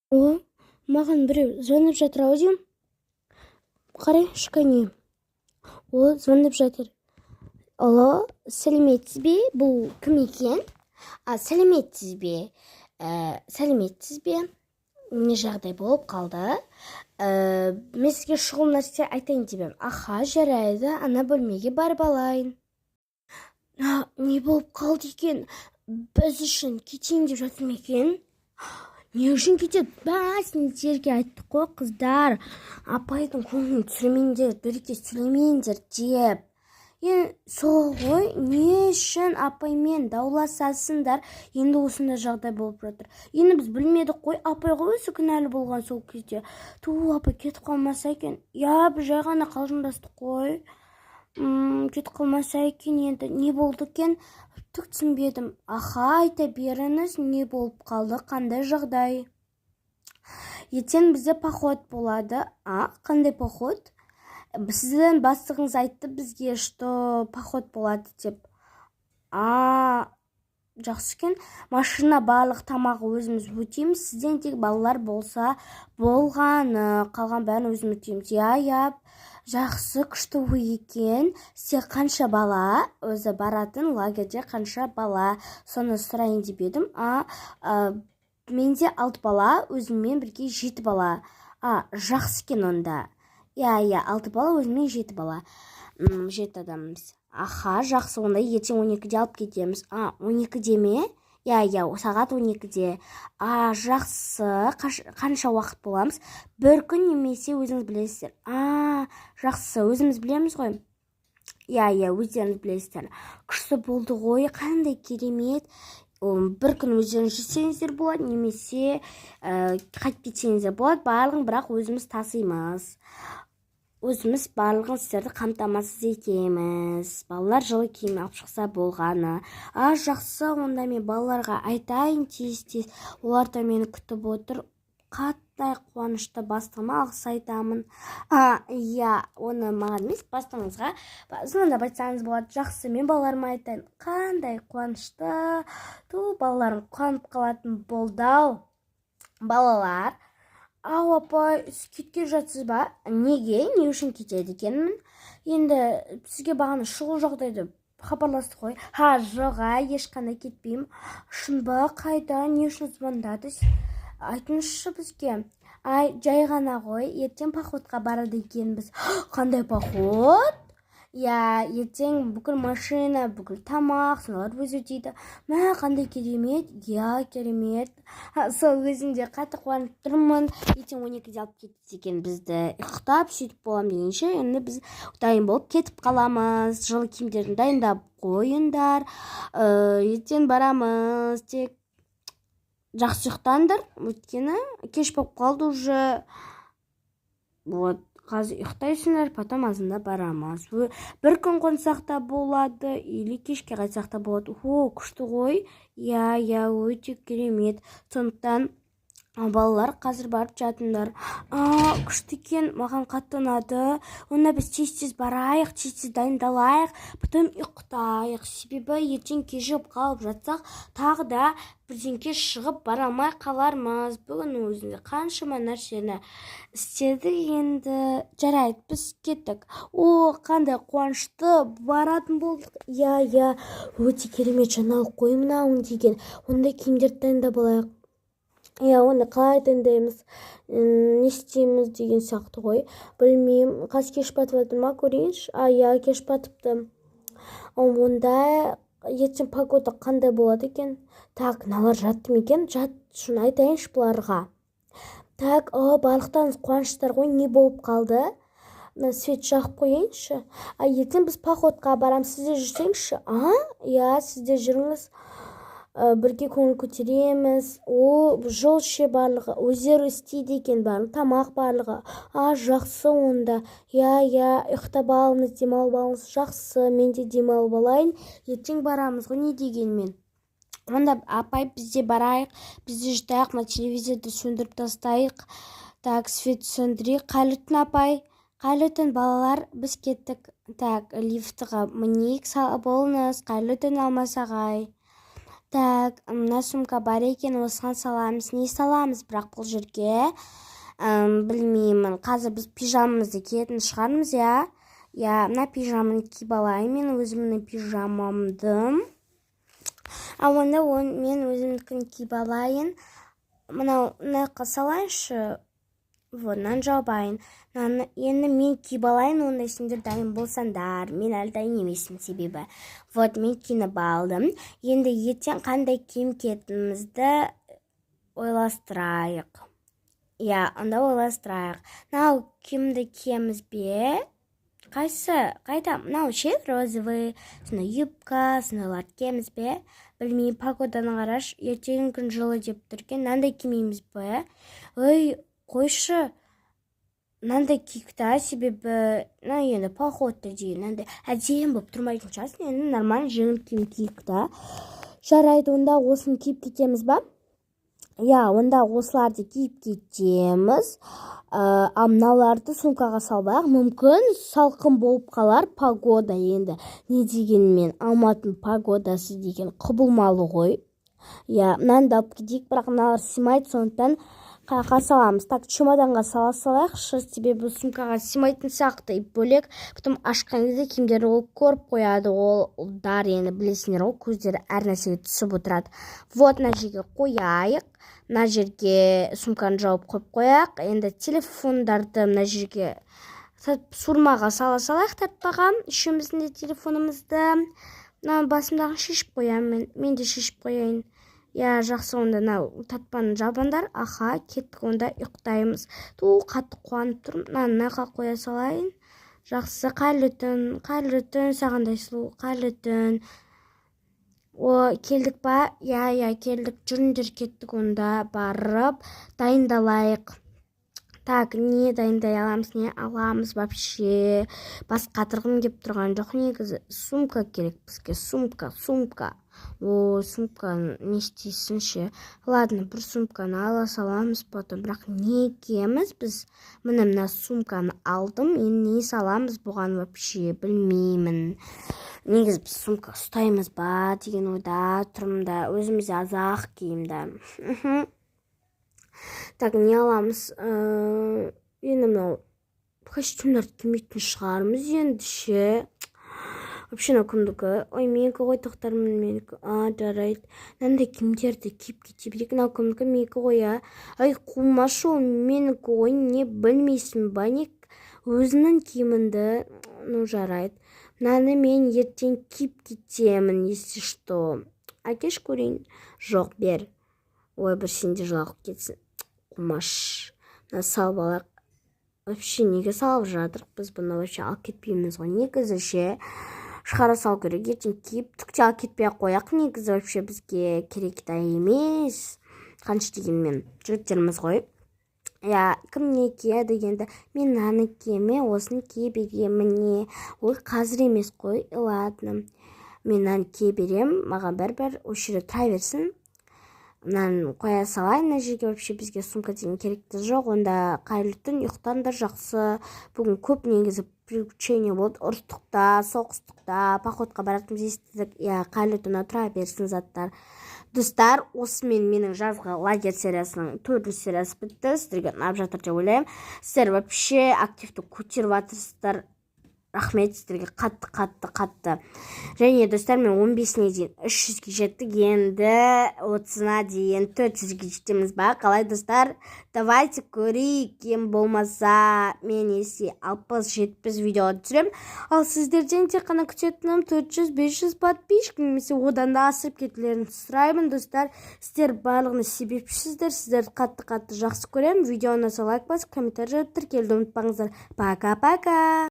О, маған біреу звонып жатыр ау деймін. Қарайыншы кәне. О, звонып жатыр. Алло, сәлеметсіз бе? Бұл кім екен? Сәлеметсіз бе? Сәлеметсіз бе? Не жағдай болып қалды? Мен сізге шұғыл нәрсе айтайын деп едім. Аха, жарайды, ана бөлмеге барып алайын. Не болып қалды екен? Біз үшін кетейін деп жатыр ма екен? Не үшін кетеді? Сендерге айттық қой, қыздар. Апайдың көңілін түсірмеңдер, дөрекі сөйлемеңдер деп. Сол ғой, не үшін апаймен дауласасыңдар? Енді осындай жағдай болып жатыр. Енді біз білмедік қой, апай ғой өзі кінәлі болған сол кезде. Апай кетіп қалмаса екен. Біз жай ғана қалжыңдастық қой. Кетіп қалмаса екен, енді не болды екен? Түк түсінбедім. Аха, айта беріңіз, не болып қалды, қандай жағдай? Ертең бізде поход болады. Қандай поход? Сіздің бастығыңыз айтты бізге, что поход болады деп. Жақсы екен. Машина барлық тамағы өзіміз өтейміз. Сізден тек балалар болса болғаны, қалған бәрін өзіміз өтейміз. Жақсы, күшті ой екен. Сен қанша бала? Өзі баратын лагерьде қанша бала? Соны сұрайын деп едім. Менде 6 бала, өзіммен бірге 7 бала. Жақсы екен онда. 6 бала, өзіммен 7 бала. 7 адамымыз. Аха, жақсы, онда ертең 12-де алып кетеміз. 12-де ме? Сағат 12-де. Жақсы, қанша уақыт боламыз? Бір күн немесе өзіңіз білесіздер. Жақсы, өзіміз білеміз ғой. Өздеріңіз білесіздер. Күшті болды ғой, қандай керемет. Бір күн өздеріңіз жүрсеңіздер болады, немесе қайтып кетсеңіздер болады. Барлығын бірақ өзіміз тасимыз. Өзіміз барлығын сіздерді қамтамасыз етеміз. Балалар жылы киім алып шықса болғаны. Жақсы, онда мен балаларға айтайын тез-тез. Олар да мені күтіп отыр. Қаттай қуанышты, бастығыма алғыс айтамын. Оны маған емес, бастығыңызға звондап айтсаңыз болады. Жақсы, мен балаларыма айтайын. Қандай қуанышты. Балаларым қуанып қалатын болды. Балалар, апай, сіз кеткен жатсыз ба? Неге? Не үшін кетеді екенмін? Енді сізге бағана шұғыл жағдайды хабарластық қой. Жоқ, ешқандай кетпеймін. Шын ба? Қайда? Не үшін звондадыңыз? Айтыңызшы бізге. Жай ғана ғой, ертең походқа барады екенбіз. Қандай поход? Ертең бүкіл машина, бүкіл тамақ, солар өзі дейді. Қандай керемет? Керемет. Сол өзінде қатты қуанып тұрмын. Ертең 12-де алып кетті екен бізді. Ұйықтап сөйтіп болам дегенше, енді біз дайын болып кетіп қаламыз. Жылы киімдерін дайындап қойыңдар. Ертең барамыз. Тек жақсы ұйықтаңдар, өйткені кеш болып қалды уже. Қазір ұйықтайсыңдар, потом азында барамыз. Бір күн қонсақ та болады, или кешке қайтсақ та болады. Күшті ғой. Өте керемет. Сондықтан балалар қазір барып жатыңдар. Күшті екен, маған қатты ұнады. Онда біз тез-тез барайық, тез-тез дайындалайық, потом ұйықтайық. Себебі ертең кешігіп қалып жатсақ, тағы да бірдеңке шығып бара алмай қалармыз. Бүгін өзінде қаншама нәрсені істедік, енді жарайды, біз кеттік. Қандай қуанышты, баратын болдық. Өте керемет жаңалық қой мынауың деген. Ондай киімдерді дайындап алайық. Оны қалай дайындаймыз, не істейміз деген сияқты ғой. Білмеймін, қазір кеш батып жатыр ма, көрейінші. Кеш батыпты. Онда ертең погода қандай болады екен? Мыналар жатты ма екен? Жат, шын айтайыншы бұларға. Барлықтарыңыз қуаныштар ғой, не болып қалды? Свет жағып қойайыншы. Ертең біз походқа барамыз, сізде жүрсеңші. Сізде жүріңіз. Бірге көңіл көтереміз. Жол ше барлығы, өздері істейді екен барлығы, тамақ барлығы. Жақсы онда. Ұйықтап алыңыз, демалып алыңыз. Жақсы, мен де демалып алайын. Ертең барамыз ғой, не дегенмен. Онда апай, бізде барайық, бізде жұтайық, телевизорды сөндіріп тастайық. Свет сөндірейік. Қайлытын апай, қайлытын балалар, біз кеттік. Лифтіға мінейік, болыңыз, қайлытын алмас ағай. Так, мына сумка бар екен, осыған саламыз. Не саламыз бірақ бұл жерге? Білмеймін. Қазір біз пижамамызды киетін шығармыз, иә? Я мына пижаманы киіп алайын, мен өзімнің пижамамды. Онда мен өзімдікін киіп алайын. Мына салайыншы. Вот, мынаны жауып алайын. Енді мен киіп алайын, онда сендер дайын болсаңдар. Мен әлі дайын емеспін себебі. Вот, мен киініп алдым. Енді ертең қандай киім киетінімізді ойластырайық. Я, онда ойластырайық. Мынау киімді киеміз бе? Қайсы? Қайда? Мынау ше, розовый, сонда юбка, сондайлар киеміз бе? Білмеймін, погоданы қараш. Ертең күн жылы деп тұрген. Мынандай кимейміз бе? Ой, қойшы. Мынандай киік та, себебі енді походта дейін, мынандай әдемі болып тұрмайтын шығарсың. Енді нормально жеңіл киім киік та. Жарайды, онда осыны киіп кетеміз ба? Я, онда осыларды киіп кетеміз. Мыналарды сумкаға салбайық. Мүмкін салқын болып қалар погода енді. Не дегенмен, Алматының погодасы деген құбылмалы ғой. Я, мынаны да алып кетейік, бірақ мыналар симайды, сондықтан қаяққа саламыз. Так, чемоданға салайықшы, себебі сумкаға симайтын сияқты. Бөлек, потом ашқан кезде киімдер ол көріп қояды, ол дар енді білесіңдер ғой, көздері әр нәрсеге түсіп отырады. Вот, мына жерге қояйық. Мына жерге сумканы жауып қойып қояйық. Енді телефондарды мына жерге сурмаға салайық тартпаға. Үшеуміздің де телефонымызды. Басымдағы шешіп қоямын. Мен де шешіп қояйын. Я, жақсы, онда татпаны жабандар. Аха, кеттік, онда ұйықтаймыз. Қатты қуанып тұрмын. Мынаға қоя салайын. Жақсы, қайырлы түн, сағандай сұлу, қайырлы түн. Келдік па? Я, келдік. Жүріңдер, кеттік, онда барып дайындалайық. Так, не дайындай аламыз, не аламыз вообще? Бас қатырғым кеп тұрған жоқ, негізі. Сумка керек бізге, сумка. Сумканы не істейсінші? Ладно, бір сумканы ала саламыз потом, бірақ не киеміз біз? Мына сумканы алдым, енді не саламыз бұған вообще білмеймін. Негіз біз сумка ұстаймыз ба деген ойда тұрмда, өзімізде азақ киімді. Так, не аламыз? Енді мынау костюмдарды кимейтін шығармыз енді ше. Вообще күндікі. Ой, менікі ғой, тоқтармын менікі. Жарайды. Мынандай киімдерді киіп кете берейік. Мынау күндікі менікі ғой, а. Ай, қумашы ол менікі ғой, не білмейсің ба? Не өзінің киімінді. Жарайды. Мынаны мен ертең киіп кетемін, если что. Әкеш көрейін. Жоқ, бер. Ой, бір сенде жылақ кетсін. Қумаш. Мына салып алайық. Вообще неге салып жатырық? Біз бұны вообще алып кетпейміз ғой. Негізі ше шығара салу керек. Ертең киіп түкте алып кетпей қояқ. Негізі вообще бізге керек та емес. Қанша дегенмен жігіттеріміз ғой. Я, кім не киеді енді? Мен мынаны киеме, осыны кие беремін. Ой, қазір емес қой. Ладно. Мен мынаны кие берем. Маған бәрібір осы жерде тұра берсін. Мынаны қоя салайын, мына жерге вообще бізге сумка деген керекті жоқ. Онда қайырлы түн, ұйықтаңдар, жақсы. Бүгін көп негізі приключение болды. Ұрыстықта, соғыстықта, походқа баратымыз естідік. Я, қайырлы түн, тұра берсін заттар. Достар, осымен менің жазғы лагерь сериясының 4-ші сериясы бітті. Сіздерге ұнап жатыр деп ойлаймын. Сіздер вообще активті көтеріп жатырсыздар. Рахмет, сіздерге қатты. Және достар, мен 15-не дейін 300-ге жеттік, енді 30-на дейін 400-ге жетеміз ба? Қалай достар? Давайте көрейік, кем болмаса мен 60-70 видео түсірем. Ал сіздерден тек қана күтетінім 400-500 подписчик, немесе одан да асырып кетулерін сұраймын, достар. Сіздер барлығына себепшісіздер, сіздерді қатты жақсы көрем. Видеоны лайк басып, комментарий жазып тіркелуді ұмытпаңыздар. Пока-пока.